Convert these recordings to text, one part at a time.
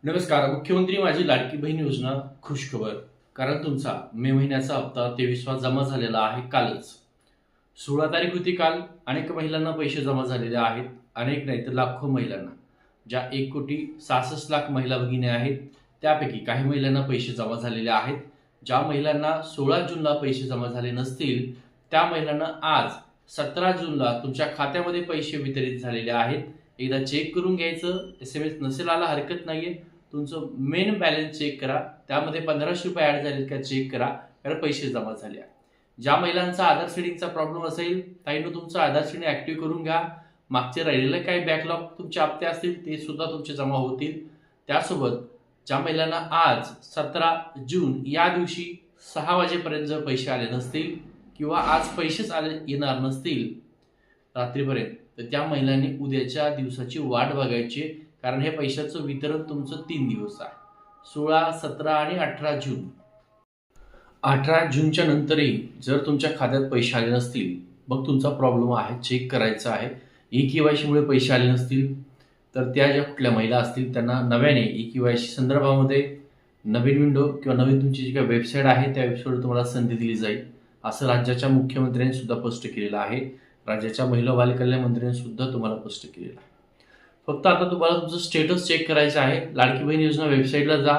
नमस्कार. मुख्यमंत्री माझी लाडकी बहीण योजना खुशखबर. कारण तुमचा मे महिन्याचा हप्ता 23वा जमा झालेला आहे कालच. 16 तारीख होती काल. अनेक महिलांना पैसे जमा झालेले आहेत. अनेक नाही तर लाखो महिलांना. ज्या 1,66,00,000 महिला भगिनी आहेत, त्यापैकी काही महिलांना पैसे जमा झालेले आहेत. ज्या महिलांना 16 जूनला पैसे जमा झाले नसतील, त्या महिलांना आज 17 जूनला तुमच्या खात्यामध्ये पैसे वितरित झालेले आहेत. एकदा चेक करून घ्यायचं. SMS नसेल आला हरकत नाहीये. तुमचं मेन बॅलन्स चेक करा. त्यामध्ये ₹1500 ॲड झालेत का चेक करा. कारण पैसे जमा झाले आहेत. ज्या महिलांचा आधार शेडिंगचा प्रॉब्लेम असेल, ताईंनो तुमचं आधार शेडिंग ॲक्टिव्ह करून घ्या. मागचे राहिलेले काही बॅकलॉग तुमचे हप्ते असतील ते सुद्धा तुमचे जमा होतील. त्यासोबत ज्या महिलांना आज 17 जून या दिवशी 6 वाजेपर्यंत जर पैसे आले नसतील किंवा आज पैसेच येणार नसतील रात्रीपर्यंत, तर त्या महिलांनी उद्याच्या दिवसाची वाट बघायची. कारण हे पैशाचं वितरण तुमचं 3 दिवस आहे. 16, 17 आणि 18 जून. 18 जूनच्या नंतरही जर तुमच्या खात्यात पैसे आले नसतील, मग तुमचा प्रॉब्लेम आहे, चेक करायचा आहे. E-KYCमुळे पैसे आले नसतील, तर त्या ज्या कुठल्या महिला असतील त्यांना नव्याने E-KYC संदर्भामध्ये नवीन विंडो किंवा नवीन तुमची जी काही वेबसाईट आहे त्या वेबसाईटवर तुम्हाला संधी दिली जाईल, असं राज्याच्या मुख्यमंत्र्यांनी सुद्धा स्पष्ट केलेलं आहे. राज्याच्या महिला व बालकल्याण मंत्र्यांनी सुद्धा तुम्हाला स्पष्ट केलेलं आहे. फक्त आता तुम्हाला तुमचं स्टेटस चेक करायचं आहे. लाडकी बहीण योजना वेबसाईटला जा,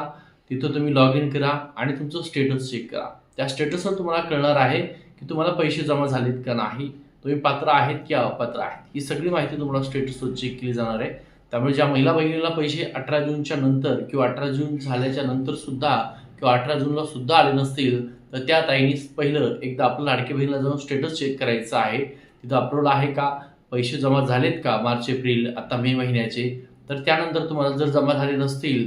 तिथं तुम्ही लॉग इन करा आणि तुमचं स्टेटस चेक करा. त्या स्टेटसवर तुम्हाला कळणार आहे की तुम्हाला पैसे जमा झालेत का नाही, तुम्ही पात्र आहेत की अपात्र आहेत. ही सगळी माहिती तुम्हाला स्टेटसवर चेक केली जाणार आहे. त्यामुळे ज्या महिला बहिणीला पैसे 18 जूनच्या नंतर किंवा 18 जून झाल्याच्या नंतर सुद्धा किंवा 18 जूनला सुद्धा आले नसतील, तर त्या ताईंनी पहिलं एकदा आपलं लाडकी बहिणीला जाऊन स्टेटस चेक करायचं आहे. तिथं अपलोड आहे का, पैसे जमा झालेत का मार्च एप्रिल आता मे महिन्याचे. तर त्यानंतर तुम्हाला जर जमा झाले नसतील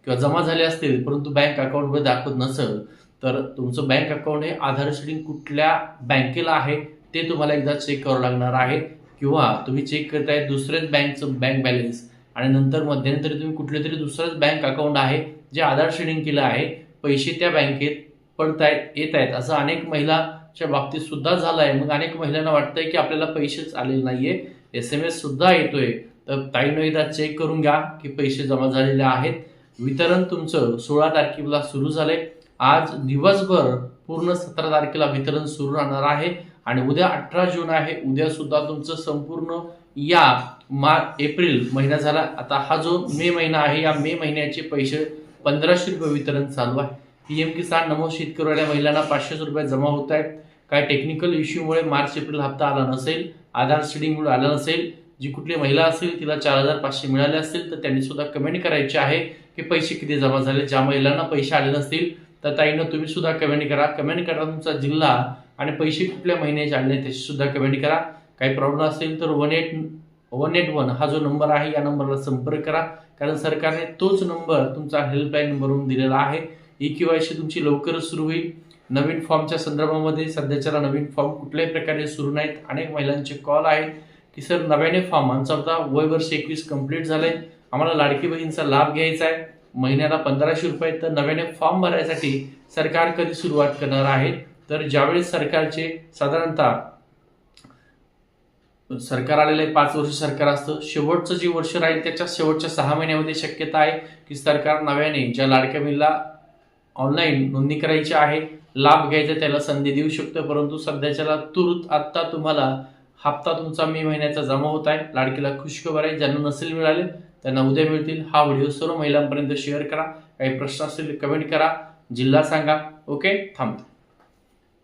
किंवा जमा झाले असतील परंतु बँक अकाउंटमध्ये दाखवत नसेल, तर तुमचं बँक अकाउंट हे आधार शेडिंग कुठल्या बँकेला आहे ते तुम्हाला एकदा चेक करावं लागणार आहे. किंवा तुम्ही चेक करताय दुसऱ्याच बँकचं बँक बॅलन्स आणि नंतर मध्यंतरी तुम्ही कुठले तरी दुसरंच बँक अकाउंट आहे जे आधार शेडिंग केलं आहे, पैसे त्या बँकेत पडतायत येत आहेत, असं अनेक महिलाच्या बाबतीत सुद्धा झालं आहे. मग अनेक महिलांना वाटतंय की आपल्याला पैसेच आलेले नाहीये, SMS सुद्धा येतोय. तर ताईंनो एकदा चेक करून घ्या की पैसे जमा झालेले आहेत. वितरण तुमचं 16 तारखेला सुरू झालंय. आज दिवसभर पूर्ण 17 तारखेला वितरण सुरू राहणार आहे आणि उद्या 18 जून आहे. उद्या सुद्धा तुमचं संपूर्ण या एप्रिल महिना झाला. आता हा जो मे महिना आहे, या मे महिन्याचे पैसे ₹1500 वितरण चालू आहे. PM किसान नमो शेतकऱ्याला महिलांना ₹500 जमा होत आहेत. काय टेक्निकल इश्यूमुळे मार्च एप्रिल हप्ता आला नसेल, आधार शेडिंगमुळे आला नसेल, जी कुठली महिला असेल तिला 4,500 मिळाले असतील, तर त्यांनी सुद्धा कमेंट करायची आहे की पैसे किती जमा झाले. ज्या महिलांना पैसे आले नसतील तर ताईंनो तुम्ही सुद्धा कमेंट करा. कमेंट करा तुमचा जिल्हा आणि पैसे कुठल्या महिन्याचे आले त्याची सुद्धा कमेंट करा. काही प्रॉब्लेम असेल तर 181 हा जो नंबर आहे या नंबरला संपर्क करा. कारण सरकारने तोच नंबर तुमचा हेल्पलाईन नंबरवरून दिलेला आहे. E-KYC तुमची लवकरच सुरू होईल. नवीन फॉर्मच्या संदर्भामध्ये सध्याच्याला नवीन फॉर्म कुठल्याही प्रकारे सुरू नाहीत. अनेक महिलांचे कॉल आहेत की सर नव्याने फॉर्म आमचा होता, वय वर्ष 21 कंप्लीट झालंय, आम्हाला लाडकी बहीणचा लाभ घ्यायचा आहे, महिन्याला ₹1500, तर नव्याने फॉर्म भरायसाठी सरकार कधी सुरुवात करणार आहे. तर ज्यावेळेस सरकारचे साधारणतः सरकार आलेलं आहे 5 वर्ष सरकार असतं, शेवटचं जे वर्ष राहील त्याच्या शेवटच्या 6 महिन्यामध्ये शक्यता आहे की सरकार नव्याने ज्या लाडक्या बहिणीला ऑनलाईन नोंदणी करायची आहे, लाभ घ्यायचा त्याला संधी देऊ शकतो. परंतु सध्याच्याला तुर्त आत्ता तुम्हाला हप्ता तुमचा मे महिन्याचा जमा होत आहे. लाडकीला खुशखबर आहे. ज्यांना नसेल मिळाले त्यांना उद्या मिळतील. हा व्हिडिओ सर्व महिलांपर्यंत शेअर करा. काही प्रश्न असतील कमेंट करा, जिल्हा सांगा. ओके, थांबतो.